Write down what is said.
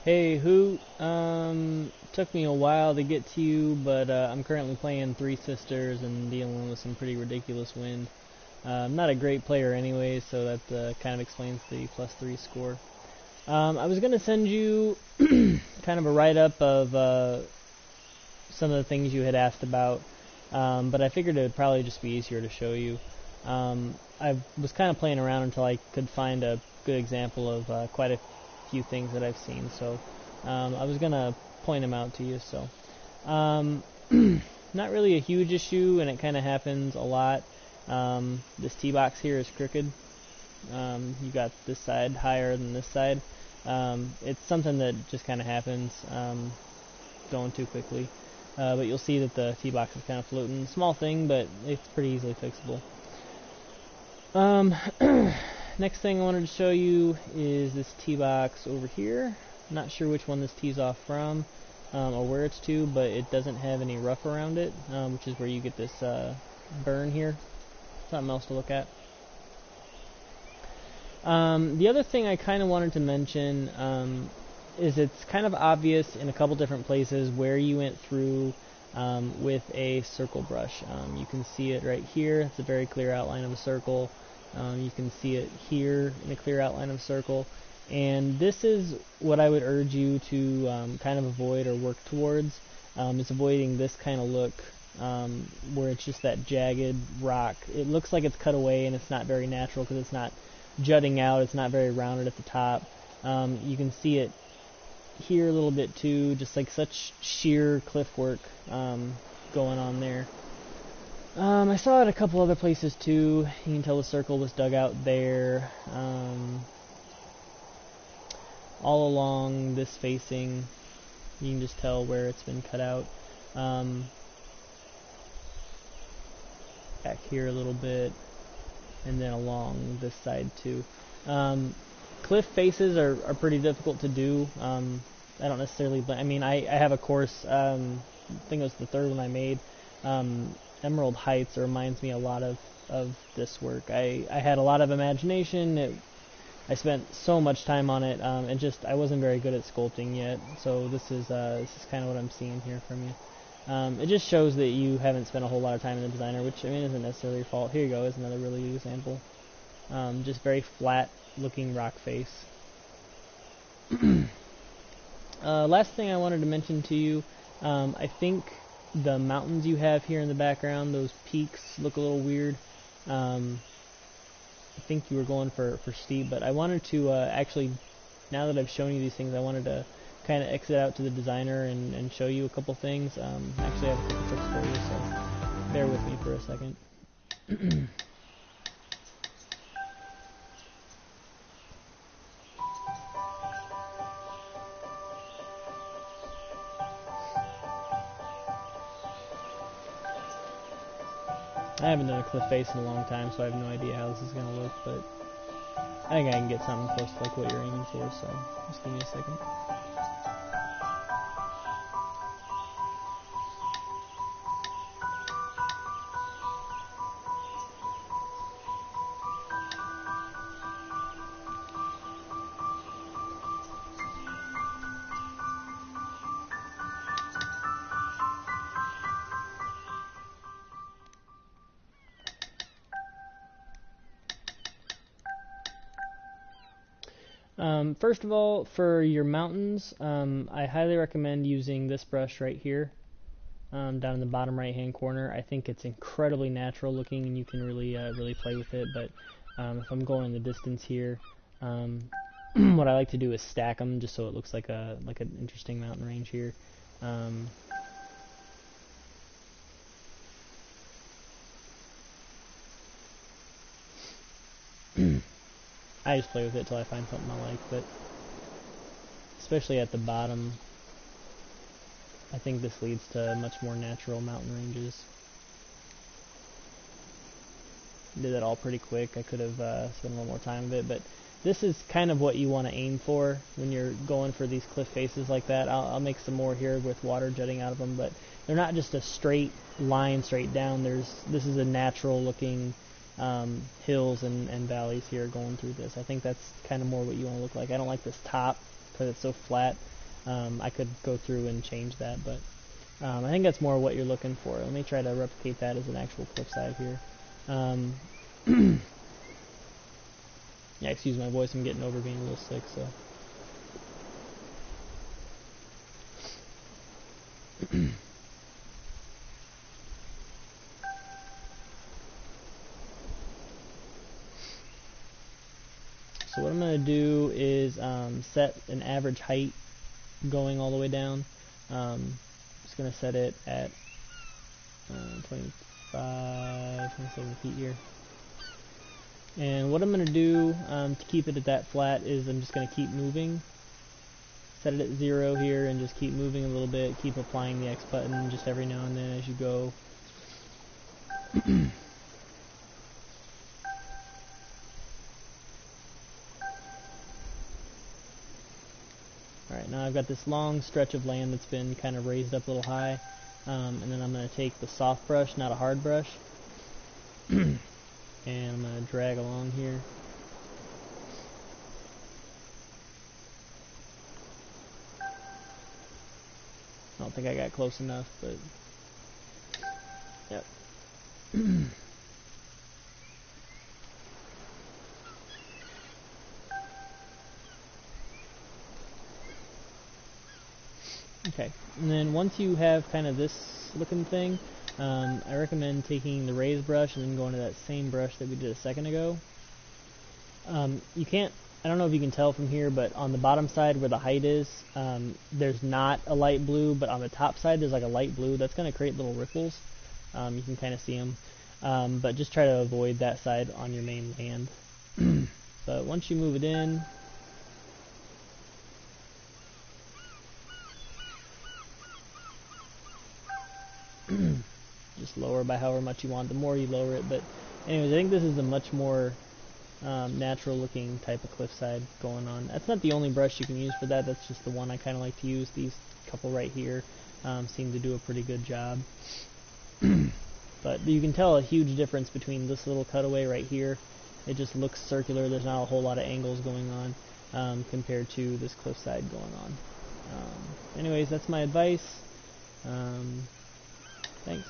Hey, who? Took me a while to get to you, but I'm currently playing Three Sisters and dealing with some pretty ridiculous wind. I'm not a great player anyway, so that kind of explains the +3 score. I was going to send you kind of a write-up of some of the things you had asked about, but I figured it would probably just be easier to show you. I was kind of playing around until I could find a good example of quite a few things that I've seen, so I was going to point them out to you. So not really a huge issue, and it kind of happens a lot. This tee box here is crooked. You got this side higher than this side. It's something that just kind of happens going too quickly. But you'll see that the tee box is kind of floating. Small thing, but it's pretty easily fixable. Next thing I wanted to show you is this tee box over here. Not sure which one this tees off from or where it's to, but it doesn't have any rough around it, which is where you get this burn here. Something else to look at. The other thing I kind of wanted to mention is it's kind of obvious in a couple different places where you went through with a circle brush. You can see it right here. It's a very clear outline of a circle. You can see it here in a clear outline of a circle. And this is what I would urge you to kind of avoid or work towards. It's avoiding this kind of look where it's just that jagged rock. It looks like it's cut away and it's not very natural because it's not jutting out. It's not very rounded at the top. You can see it here a little bit too, just like such sheer cliff work going on there. I saw it a couple other places too. You can tell the circle was dug out there. All along this facing, you can just tell where it's been cut out. Back here a little bit, and then along this side too. Cliff faces are pretty difficult to do. I don't necessarily, I mean, I have a course, I think it was the third one I made, Emerald Heights. It reminds me a lot of this work. I had a lot of imagination. I spent so much time on it, and just I wasn't very good at sculpting yet. So this is kind of what I'm seeing here from you. It just shows that you haven't spent a whole lot of time in the designer, which I mean isn't necessarily your fault. Here you go, is another really good example. Just very flat looking rock face. Last thing I wanted to mention to you, I think the mountains you have here in the background, those peaks, look a little weird. I think you were going for steep, but I wanted to actually, now that I've shown you these things, I wanted to kind of exit out to the designer and show you a couple things. Actually, I have a couple tricks for you, so bear with me for a second. I haven't done a cliff face in a long time, so I have no idea how this is going to look, but I think I can get something close to like what you're aiming for, so just give me a second. First of all, for your mountains, I highly recommend using this brush right here, down in the bottom right hand corner. I think it's incredibly natural looking and you can really play with it, but if I'm going in the distance here, what I like to do is stack them just so it looks like an interesting mountain range here. I just play with it till I find something I like, but especially at the bottom, I think this leads to much more natural mountain ranges. Did that all pretty quick. I could have spent a little more time with it, but this is kind of what you want to aim for when you're going for these cliff faces like that. I'll make some more here with water jutting out of them, but they're not just a straight line straight down. This is a natural looking hills and valleys here going through this. I think that's kind of more what you want to look like. I don't like this top because it's so flat. I could go through and change that, but I think that's more what you're looking for. Let me try to replicate that as an actual cliffside here. Yeah, excuse my voice, I'm getting over being a little sick, so. So what I'm going to do is set an average height going all the way down. Just going to set it at 27 feet here. And what I'm going to do to keep it at that flat is I'm just going to keep moving. Set it at 0 here and just keep moving a little bit. Keep applying the X button just every now and then as you go. Alright, now I've got this long stretch of land that's been kind of raised up a little high. And then I'm going to take the soft brush, not a hard brush. And I'm going to drag along here. I don't think I got close enough, but yep. Okay, and then once you have kind of this looking thing, I recommend taking the raised brush and then going to that same brush that we did a second ago. You can't, I don't know if you can tell from here, but on the bottom side where the height is, there's not a light blue, but on the top side there's like a light blue. That's going to create little ripples. You can kind of see them. But just try to avoid that side on your main land. But once you move it in, just lower by however much you want. The more you lower it, but anyways, I think this is a much more natural looking type of cliffside going on. That's not the only brush you can use for that. That's just the one I kind of like to use. These couple right here seem to do a pretty good job. But you can tell a huge difference between this little cutaway right here. It just looks circular. There's not a whole lot of angles going on compared to this cliffside going on. Anyways, that's my advice. Thanks.